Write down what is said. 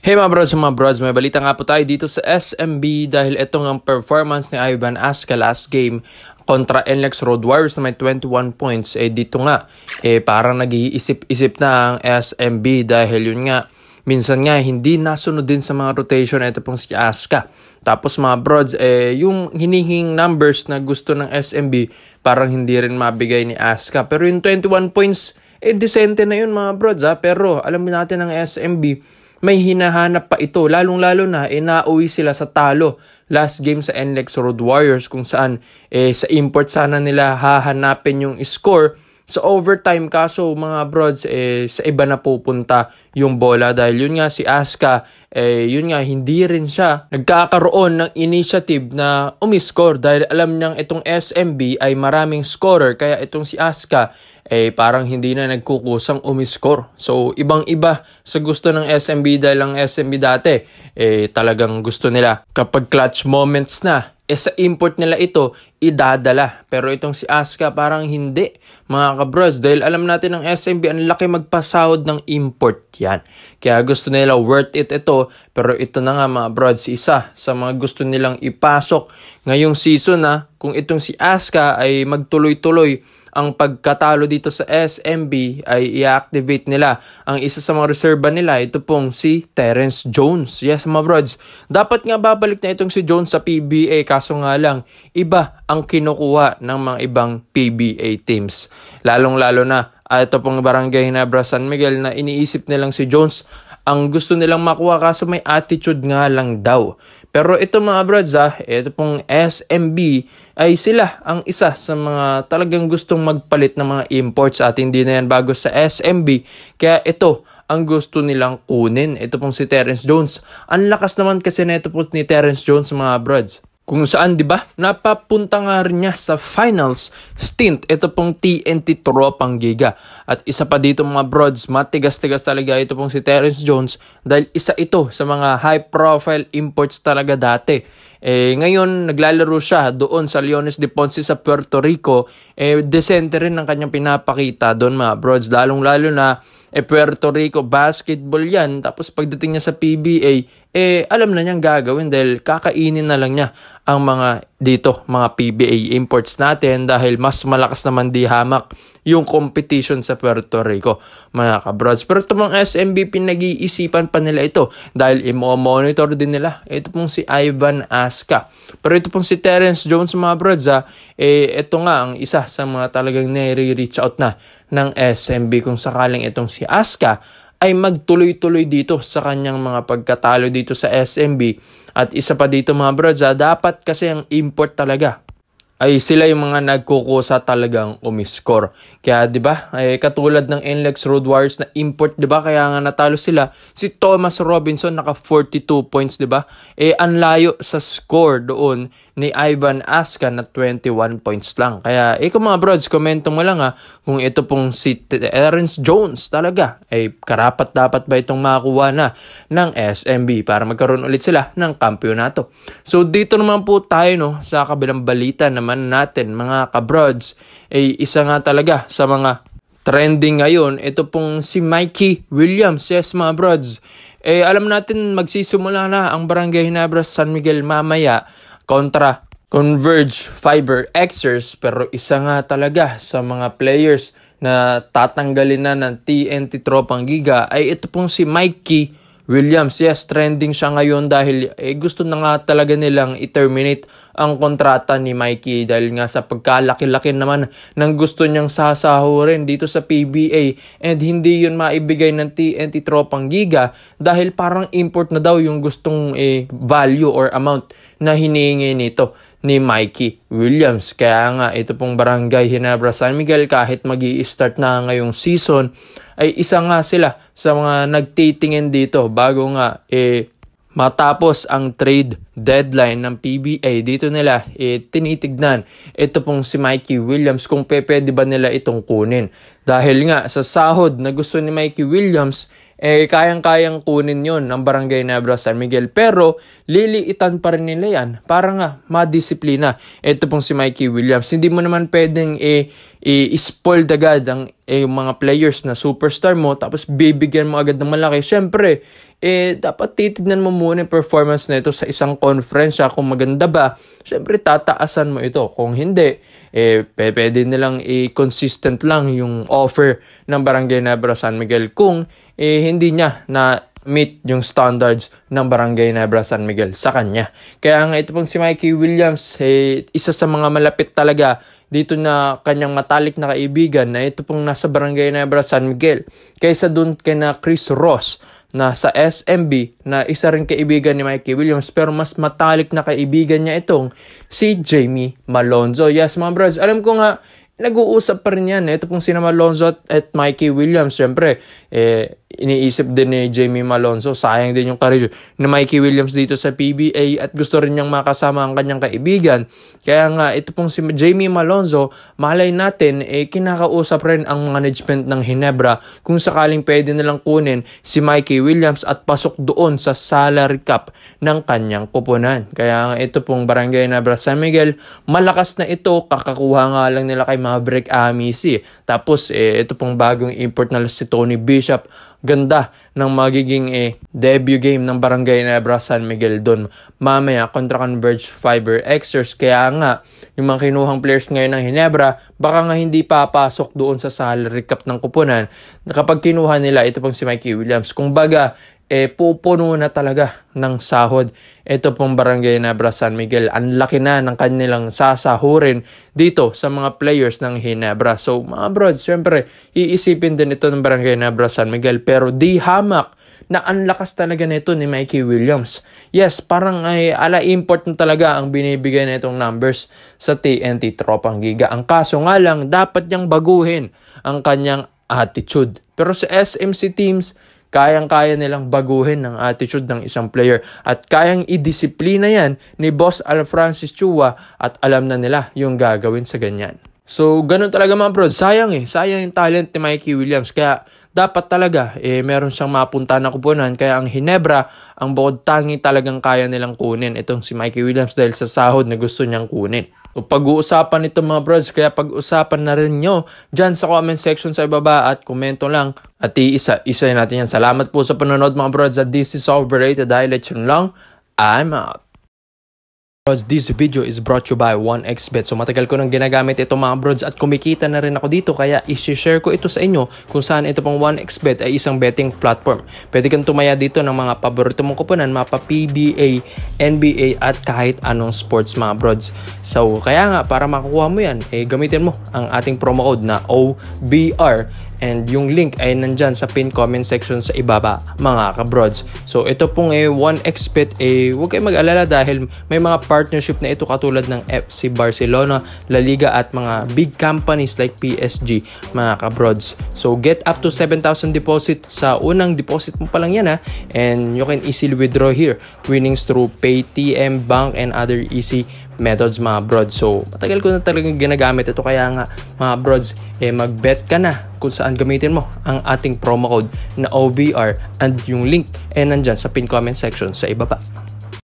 Hey mga brods, may balita nga po tayo dito sa SMB dahil ito ang performance ni Ivan Aska last game kontra NLEX Road Warriors na may 21 points. Dito nga, parang nag-iisip-isip na ang SMB dahil yun nga, minsan nga hindi nasunod din sa mga rotation ito pong si Aska. Tapos mga brods, yung hinihing numbers na gusto ng SMB parang hindi rin mabigay ni Aska. Pero yung 21 points, decente na yun mga brods Pero alam natin ng SMB, may hinahanap pa ito, lalong-lalo na nauwi sila sa talo last game sa NLEX Road Warriors kung saan sa import sana nila hahanapin yung score sa overtime, kaso mga brods sa iba na pupunta yung bola dahil yun nga si Aska yun nga hindi rin siya nagkakaroon ng initiative na umiscore dahil alam niyang itong SMB ay maraming scorer, kaya itong si Aska parang hindi na nagkukusang umiscore. So ibang-iba sa gusto ng SMB dahil ang SMB dati talagang gusto nila kapag clutch moments na sa import nila ito idadala, pero itong si Aska parang hindi mga kabros dahil alam natin ng SMB ang laki magpasahod ng import yan, kaya gusto nila worth it ito. Pero ito na nga mga brods, isa sa mga gusto nilang ipasok ngayong season na kung itong si Aska ay magtuloy-tuloy ang pagkatalo dito sa SMB ay i-activate nila ang isa sa mga reserva nila, ito pong si Terrence Jones. Yes mga brods, dapat nga babalik na itong si Jones sa PBA, kaso nga lang iba ang kinukuha ng mga ibang PBA teams, lalong-lalo na ito pong Barangay Ginebra San Miguel na iniisip nilang si Jones ang gusto nilang makuha, kaso may attitude nga lang daw. Pero ito mga brods ito pong SMB ay sila ang isa sa mga talagang gustong magpalit ng mga imports at hindi na yan bago sa SMB, kaya ito ang gusto nilang kunin. Ito pong si Terrence Jones, ang lakas naman kasi na ito po ni Terrence Jones mga brods, kung saan 'di ba napapunta nga rin niya sa finals stint ito pong TNT Tropang Giga. At isa pa dito mga brods, matigas-tigas talaga ito pong si Terrence Jones dahil isa ito sa mga high profile imports talaga dati. Ngayon naglalaro siya doon sa Leones de Ponce sa Puerto Rico, decente rin ang kanyang pinapakita doon mga brods, lalong-lalo na Puerto Rico basketball yan, tapos pagdating niya sa PBA alam na niyang gagawin dahil kakainin na lang niya ang mga PBA imports natin dahil mas malakas naman di hamak yung competition sa Puerto Rico mga kabrods. Pero ito mga SMB pinag-iisipan pa nila ito dahil i-monitor din nila ito pong si Ivan Aska. Pero ito pong si Terrence Jones mga brods ito nga ang isa sa mga talagang nare-reach out na ng SMB kung sakaling itong si Aska ay magtuloy-tuloy dito sa kanyang mga pagkatalo dito sa SMB. At isa pa dito mga brods dapat kasi ang import talaga ay sila yung mga nagkukusa talagang umiscore. Kaya 'di ba? Katulad ng NLEX Road Warriors na import, 'di ba? Kaya nga natalo sila. Si Thomas Robinson naka 42 points, 'di ba? Ang layo sa score doon ni Ivan Aska na 21 points lang. Kaya kung mga brods, komento mo lang kung ito pong si Terrence Jones talaga karapat dapat ba itong makakuha na ng SMB para magkaroon ulit sila ng kampyonato. So dito naman po tayo sa kabilang balita naman natin mga kabrods, isa nga talaga sa mga trending ngayon ito pong si Mikey Williams. Yes mga brods, alam natin magsisimula na ang Barangay Ginebra San Miguel mamaya kontra Converge Fiber Xers, pero isa nga talaga sa mga players na tatanggalin na ng TNT Tropang Giga ay ito pong si Mikey Williams. Yes, trending siya ngayon dahil gusto na nga talaga nilang i-terminate ang kontrata ni Mikey dahil nga sa pagkalaki-laki naman ng gusto niyang sasahurin dito sa PBA, and hindi yun maibigay ng TNT Tropang Giga dahil parang import na daw yung gustong value or amount na hinihingi nito ni Mikey Williams. Kaya nga ito pong Barangay Ginebra San Miguel kahit magi-start na ngayong season ay isa nga sila sa mga nagtitingin dito bago nga matapos ang trade deadline ng PBA. Dito nila tinitignan ito pong si Mikey Williams kung pwede ba nila itong kunin. Dahil nga sa sahod na gusto ni Mikey Williams kayang-kayang kunin yon ng Barangay Ginebra San Miguel, pero liliitan pa rin nila yan para nga madisiplina ito pong si Mikey Williams. Hindi mo naman pwedeng i-spoiled agad yung mga players na superstar mo, tapos bibigyan mo agad ng malaki. Syempre, dapat titignan mo muna yung performance na ito sa isang conference. Kung maganda ba, syempre tataasan mo ito. Kung hindi, pwede nilang consistent lang yung offer ng Barangay Nebra San Miguel kung hindi niya na meet yung standards ng Barangay Nebra San Miguel sa kanya. Kaya nga ito pong si Mikey Williams, isa sa mga malapit talaga dito na kanyang matalik na kaibigan na ito pong nasa Barangay Nebra San Miguel. Kaysa dun kina Chris Ross na sa SMB na isa rin kaibigan ni Mikey Williams, pero mas matalik na kaibigan niya itong si Jamie Malonzo. Yes mga bros, alam ko nga nag-uusap pa rin yan. Ito pong sina Malonzo at Mikey Williams, syempre iniisip din ni Jamie Malonzo, sayang din yung career ni Mikey Williams dito sa PBA at gusto rin niyang makasama ang kanyang kaibigan. Kaya nga ito pong si Jamie Malonzo, malay natin kinakausap rin ang management ng Ginebra kung sakaling pwede nilang kunin si Mikey Williams at pasok doon sa salary cap ng kanyang kupunan. Kaya nga ito pong Barangay Nebra San Miguel, malakas na ito, kakakuha nga lang nila kay Maverick Amici. Tapos ito pong bagong import na si Tony Bishop. Ganda ng magiging debut game ng Barangay Nebra San Miguel doon mamaya kontra Converge Fiber Xers. Kaya nga yung mga kinuhang players ngayon ng Ginebra baka nga hindi papasok doon sa salary cap ng kupunan kapag kinuha nila ito pong si Mikey Williams. Kung baga pupuno na talaga ng sahod ito pong Barangay Nebra San Miguel. Ang laki na ng kanilang sasahurin dito sa mga players ng Ginebra. So mga brods, syempre iisipin din ito ng Barangay Nebra San Miguel, pero di hamak na ang lakas talaga nito ni Mikey Williams. Yes, parang ala import na talaga ang binibigay na itong numbers sa TNT Tropang Giga. Ang kaso nga lang, dapat niyang baguhin ang kanyang attitude. Pero sa SMC teams, kayang-kaya nilang baguhin ang attitude ng isang player at kayang idisiplina yan ni Boss Alfrancis Chua at alam na nila yung gagawin sa ganyan. So, ganun talaga mga bro. Sayang yung talent ni Mikey Williams. Kaya dapat talaga meron siyang mapunta na kupunan. Kaya ang Ginebra, ang bukod tangi talagang kaya nilang kunin itong si Mikey Williams dahil sa sahod na gusto niyang kunin. So, pag-uusapan ito mga bros, kaya pag-usapan na rin nyo dyan sa comment section sa ibaba at komento lang at isa natin yan. Salamat po sa panonood mga bros at this is overrated dahil yun lang, I'm out. This video is brought to you by 1xBet. So matagal ko nang ginagamit ito mga brods at kumikita na rin ako dito, kaya i-share ko ito sa inyo kung saan ito pong 1xBet ay isang betting platform. Pwede kang tumaya dito ng mga paborito mong kuponan, mapa PBA, NBA at kahit anong sports mga brods. So kaya nga para makukuha mo yan, gamitin mo ang ating promo code na OBR. And yung link ay nandyan sa pin comment section sa ibaba mga kabrods. So ito pong 1xBet, huwag kayong mag-alala dahil may mga partnership na ito katulad ng FC Barcelona, La Liga at mga big companies like PSG mga kabrods. So get up to 7,000 deposit sa unang deposit mo pa lang yan and you can easily withdraw here winnings through Paytm, bank and other easy methods mga brods. So matagal ko na talagang ginagamit ito, kaya nga mga brods mag-bet ka na kung saan gamitin mo ang ating promo code na OBR and yung link nandyan sa pin comment section sa ibaba.